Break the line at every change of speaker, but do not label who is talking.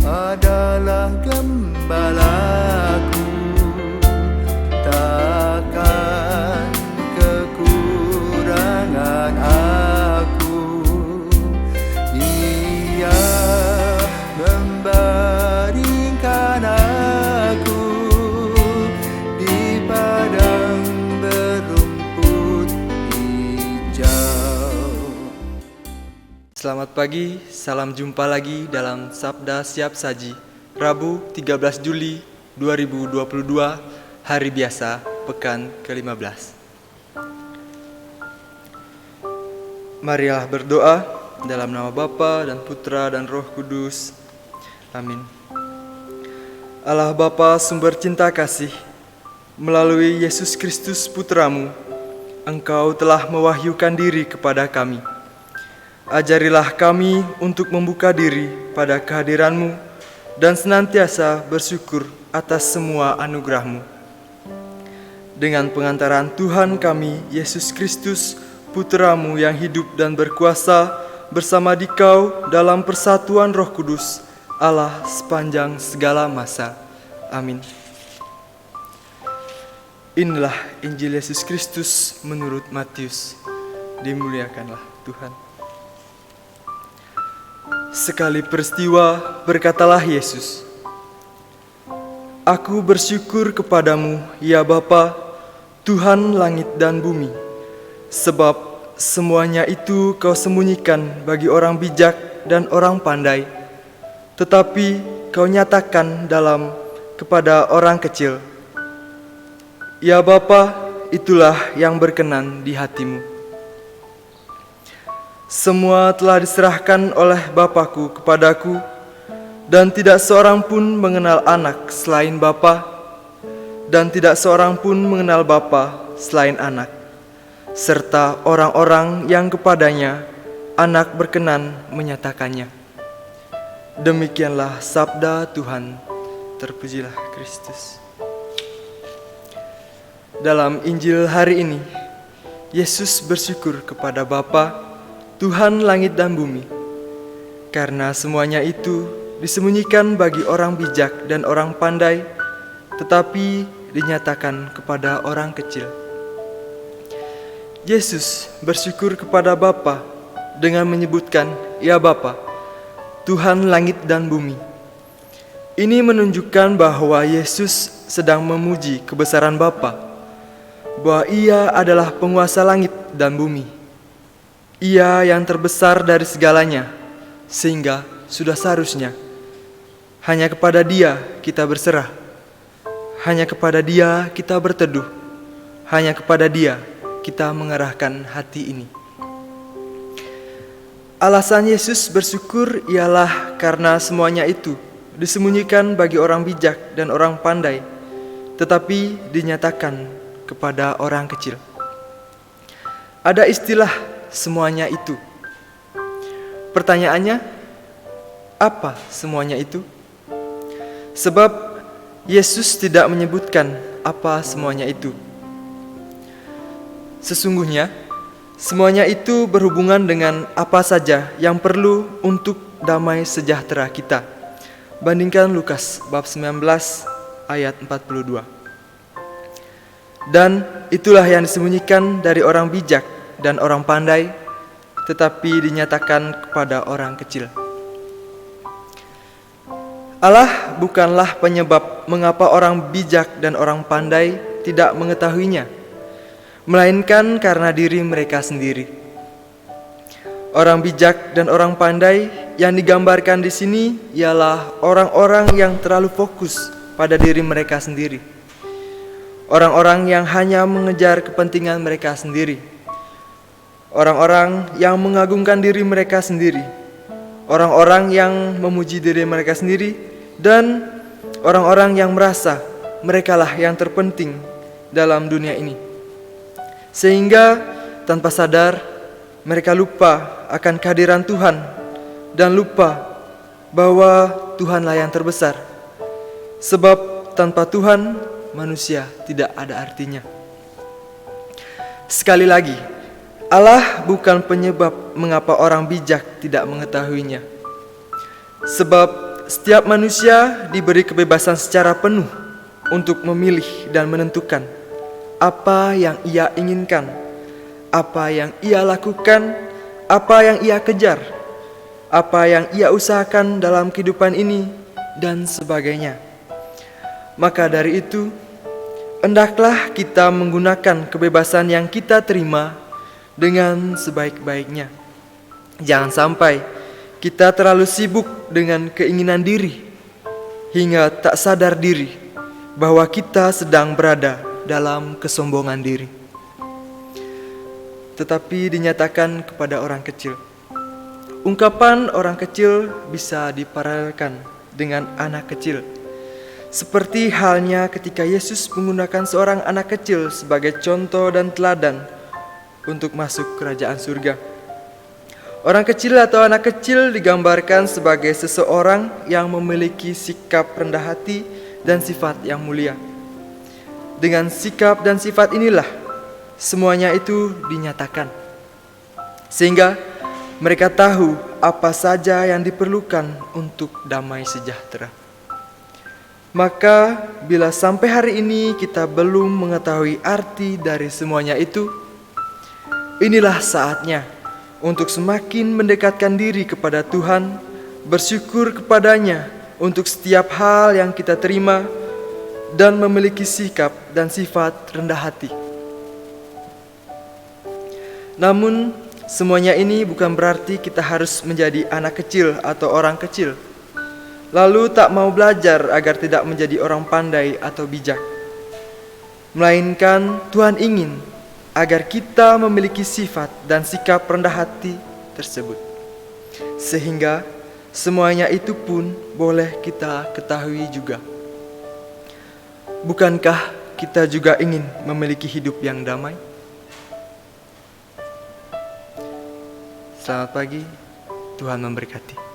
adalah gembalaku, takkan kekurangan aku. Ia membaringkan aku di padang berumput hijau.
Selamat pagi, salam jumpa lagi dalam Sabda Siap Saji, Rabu 13 Juli 2022, hari biasa, pekan ke-15. Marilah berdoa dalam nama Bapa dan Putra dan Roh Kudus. Amin. Allah Bapa sumber cinta kasih, melalui Yesus Kristus Putramu, Engkau telah mewahyukan diri kepada kami. Ajarilah kami untuk membuka diri pada kehadiran-Mu dan senantiasa bersyukur atas semua anugerah-Mu. Dengan pengantaran Tuhan kami, Yesus Kristus, Putra-Mu yang hidup dan berkuasa bersama Dikau dalam persatuan Roh Kudus, Allah sepanjang segala masa. Amin. Inilah Injil Yesus Kristus menurut Matius. Dimuliakanlah Tuhan. Sekali peristiwa, berkatalah Yesus, "Aku bersyukur kepadamu, ya Bapa, Tuhan langit dan bumi, sebab semuanya itu Kau sembunyikan bagi orang bijak dan orang pandai, tetapi Kau nyatakan kepada orang kecil. Ya Bapa, itulah yang berkenan di hati-Mu. Semua telah diserahkan oleh Bapa-Ku kepadaku, dan tidak seorang pun mengenal anak selain Bapa, dan tidak seorang pun mengenal Bapa selain anak, serta orang-orang yang kepadanya anak berkenan menyatakannya." Demikianlah sabda Tuhan. Terpujilah Kristus. Dalam Injil hari ini, Yesus bersyukur kepada Bapa, Tuhan langit dan bumi, karena semuanya itu disembunyikan bagi orang bijak dan orang pandai, tetapi dinyatakan kepada orang kecil. Yesus bersyukur kepada Bapa dengan menyebutkan, "Ya Bapa, Tuhan langit dan bumi." Ini menunjukkan bahwa Yesus sedang memuji kebesaran Bapa, bahwa Ia adalah penguasa langit dan bumi. Ia yang terbesar dari segalanya, sehingga sudah seharusnya hanya kepada Dia kita berserah, hanya kepada Dia kita berteduh, hanya kepada Dia kita mengarahkan hati ini. Alasan Yesus bersyukur ialah karena semuanya itu disembunyikan bagi orang bijak dan orang pandai, tetapi dinyatakan kepada orang kecil. Ada istilah semuanya itu. Pertanyaannya, apa semuanya itu? Sebab Yesus tidak menyebutkan apa semuanya itu. Sesungguhnya, semuanya itu berhubungan dengan apa saja yang perlu untuk damai sejahtera kita. Bandingkan Lukas bab 19 ayat 42. Dan itulah yang disembunyikan dari orang bijak dan orang pandai, tetapi dinyatakan kepada orang kecil. Allah bukanlah penyebab mengapa orang bijak dan orang pandai tidak mengetahuinya, melainkan karena diri mereka sendiri. Orang bijak dan orang pandai yang digambarkan di sini ialah orang-orang yang terlalu fokus pada diri mereka sendiri. Orang-orang yang hanya mengejar kepentingan mereka sendiri. Orang-orang yang mengagungkan diri mereka sendiri, orang-orang yang memuji diri mereka sendiri, dan orang-orang yang merasa merekalah yang terpenting dalam dunia ini. Sehingga tanpa sadar mereka lupa akan kehadiran Tuhan dan lupa bahwa Tuhanlah yang terbesar. Sebab tanpa Tuhan manusia tidak ada artinya. Sekali lagi, Allah bukan penyebab mengapa orang bijak tidak mengetahuinya. Sebab setiap manusia diberi kebebasan secara penuh untuk memilih dan menentukan apa yang ia inginkan, apa yang ia lakukan, apa yang ia kejar, apa yang ia usahakan dalam kehidupan ini, dan sebagainya. Maka dari itu, hendaklah kita menggunakan kebebasan yang kita terima dengan sebaik-baiknya. Jangan sampai kita terlalu sibuk dengan keinginan diri hingga tak sadar diri bahwa kita sedang berada dalam kesombongan diri. Tetapi dinyatakan kepada orang kecil. Ungkapan orang kecil bisa diparalelkan dengan anak kecil. Seperti halnya ketika Yesus menggunakan seorang anak kecil sebagai contoh dan teladan untuk masuk kerajaan surga. Orang kecil atau anak kecil digambarkan sebagai seseorang yang memiliki sikap rendah hati dan sifat yang mulia. Dengan sikap dan sifat inilah semuanya itu dinyatakan, sehingga mereka tahu apa saja yang diperlukan untuk damai sejahtera. Maka bila sampai hari ini kita belum mengetahui arti dari semuanya itu, inilah saatnya untuk semakin mendekatkan diri kepada Tuhan, bersyukur kepadanya untuk setiap hal yang kita terima, dan memiliki sikap dan sifat rendah hati. Namun, semuanya ini bukan berarti kita harus menjadi anak kecil atau orang kecil, lalu tak mau belajar agar tidak menjadi orang pandai atau bijak. Melainkan Tuhan ingin agar kita memiliki sifat dan sikap rendah hati tersebut, sehingga semuanya itu pun boleh kita ketahui juga. Bukankah kita juga ingin memiliki hidup yang damai? Selamat pagi, Tuhan memberkati.